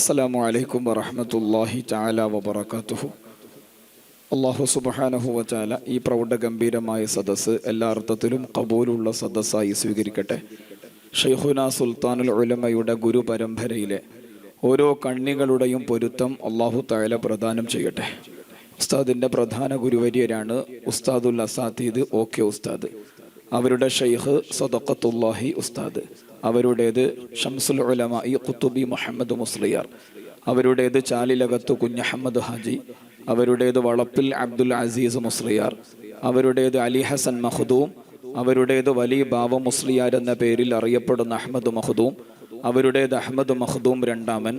അസ്സലാമു അലൈക്കും വറഹ്മത്തുള്ളാഹി തആല വബറകാതുഹു. അല്ലാഹു സുബ്ഹാനഹു വ തആല ഈ പ്രൗഢഗംഭീരമായ സദസ്സ് എല്ലാ അർത്ഥത്തിലും ഖബൂലുള്ള സദസ്സായി സ്വീകരിക്കട്ടെ. ഷൈഖുനാ സുൽത്താനുൽ ഉലമയുടെ ഗുരുപരമ്പരയിലെ ഓരോ കണ്ണികളുടെയും പൊരുത്തം അല്ലാഹു തആല പ്രദാനം ചെയ്യട്ടെ. ഉസ്താദിൻ്റെ പ്രധാന ഗുരുവര്യരാണ് ഉസ്താദുൽ അസാത്തീദ് ഓക്കെ ഉസ്താദ്. അവരുടെ ഷെയ്ഖ് സദഖത്തുല്ലാഹി ഉസ്താദ്, അവരുടേത് ഷംസുൽ ഉലമ ഇ ഖുത്തുബി മുഹമ്മദ് മുസ്ലിയാർ, അവരുടേത് ചാലിലകത്ത് കുഞ്ഞഹമ്മദ് ഹാജി, അവരുടേത് വളപ്പിൽ അബ്ദുൽ അസീസ് മുസ്ലിയാർ, അവരുടേത് അലി ഹസൻ മഖ്ദൂം, അവരുടേത് വലി ബാവ മുസ്ലിയാർ എന്ന പേരിൽ അറിയപ്പെടുന്ന അഹമ്മദ് മഖ്ദൂം, അവരുടേത് അഹമ്മദ് മഖ്ദൂം രണ്ടാമൻ,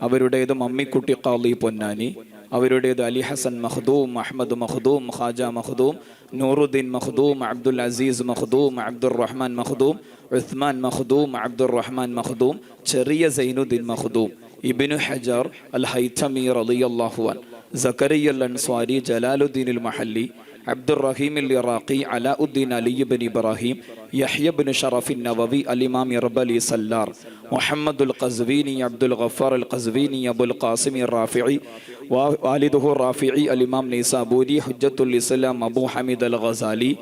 അവരുടേത് മമ്മിക്കുട്ടി ഖാളി പൊന്നാനി, അവരുടേത് അലി ഹസൻ മഖ്ദൂം, അഹമ്മദ് മഖ്ദൂം, ഖാജ മഖ്ദൂം, നൂറുദ്ദീൻ മഖ്ദൂം, അബ്ദുൽ അസീസ് മഖ്ദൂം, അബ്ദുർ റഹ്മാൻ മഖ്ദൂം, ഉസ്മാൻ മഖ്ദൂം, അബ്ദുർ റഹ്മാൻ മഖ്ദൂം, ചെറിയ സൈനുദ്ദീൻ മഖ്ദൂം, ഇബ്നു ഹജർ അൽ ഹൈതമി റളിയല്ലാഹു അൻഹു, സക്കരിയ അൽ അൻസ്വാരി, ജലാലുദ്ദീൻ അൽ മഹല്ലി, അബ്ദുർ റഹീം അൽ ഇറാഖി, അലാഉദ്ദീൻ അലി ഇബ്നു ഇബ്രാഹിം, യഹ്യ ഇബ്നു ഷറഫ് നവവി, അൽ ഇമാം ഇർബലി സല്ലാർ, മുഹമ്മദുൽ ഖസ്വീനി, അബ്ദുൽ ഗഫാർ അൽ ഖസ്വീനി, അബുൽ ഖാസിം റാഫിഈ, വാലിദുഹു റാഫിഈ, അൽ ഇമാം നൈസാബൂരി, ഹുജ്ജത്തുൽ ഇസ്ലാം അബൂ ഹമീദ് അൽ ഗസാലി,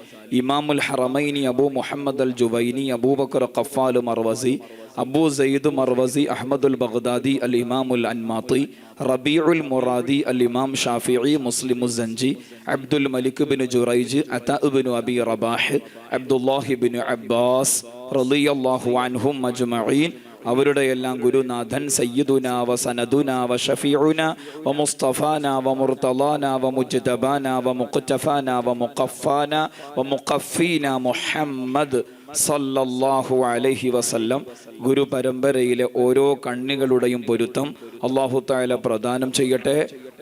ഇമാമുൽ ഹറമൈനി അബൂ മുഹമ്മദ് അൽ ജുവൈനി, അബൂബക്കർ ഖഫാൽ മർവസി, അബൂ സയ്യിദ് മർവസി, അഹ്മദുൽ ബഗ്ദാദി, അൽ ഇമാമുൽ അൻമാത്തി, റബീഉൽ മുറാദി, അൽ ഇമാം ഷാഫിഈ, മുസ്ലിമു സഞ്ചി, അബ്ദുൽ മലിക് ബിൻ ജുറൈജ്, അതാ ഇബ്നു അബി റബാഹ്, അബ്ദുല്ലാഹി ബിൻ അബ്ബാസ് റളിയല്ലാഹു അൻഹും അജ്മഈൻ. അവരുടെ എല്ലാം ഗുരുനാഥൻ സയ്യിദുന വ സനദുന വ ഷഫീഉന വ മുസ്തഫാന വ മുർതളാന വ മുജ്തബാന വ മുഖ്തഫാന വ മുഖഫാന വ മുഖഫീന മുഹമ്മദ് സല്ലല്ലാഹു അലൈഹി വസല്ലം ഗുരു പരമ്പരയിലെ ഓരോ കണ്ണികളുടെയും പൊരുത്തം അല്ലാഹു തആല പ്രദാനം ചെയ്യട്ടെ.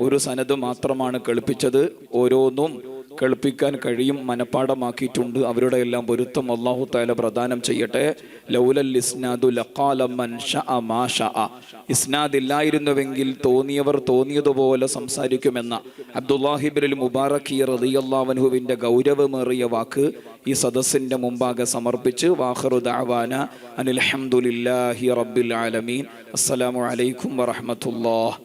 ഒരു സനദ് മാത്രമാണ് കേൾപ്പിച്ചത്, ഓരോന്നും കേൾപ്പിക്കാൻ കഴിയും, മനപ്പാടമാക്കിയിട്ടുണ്ട്. അവരുടെ എല്ലാം പൊരുത്തം അല്ലാഹു തആല പ്രദാനം ചെയ്യട്ടെ. ലൗലൽ ഇസ്നാദു ലഖാല മൻ ശഅ മാ ശഅ. ഇസ്നാദ് ഇല്ലായിരുന്നുവെങ്കിൽ തോന്നിയവർ തോന്നിയതുപോലെ സംസാരിക്കുമെന്ന അബ്ദുല്ലാഹി ഇബ്നുൽ മുബാറക് റളിയല്ലാഹു അൻഹുവിൻ്റെ ഗൗരവമേറിയ വാക്ക് ഈ സദസ്സിൻ്റെ മുമ്പാകെ സമർപ്പിച്ച് വാഖിറു ദഅവാന അനിൽ ഹംദുലില്ലാഹി റബ്ബിൽ ആലമീൻ. അസ്സലാമു അലൈക്കും വറഹ്മത്തുള്ളാഹി.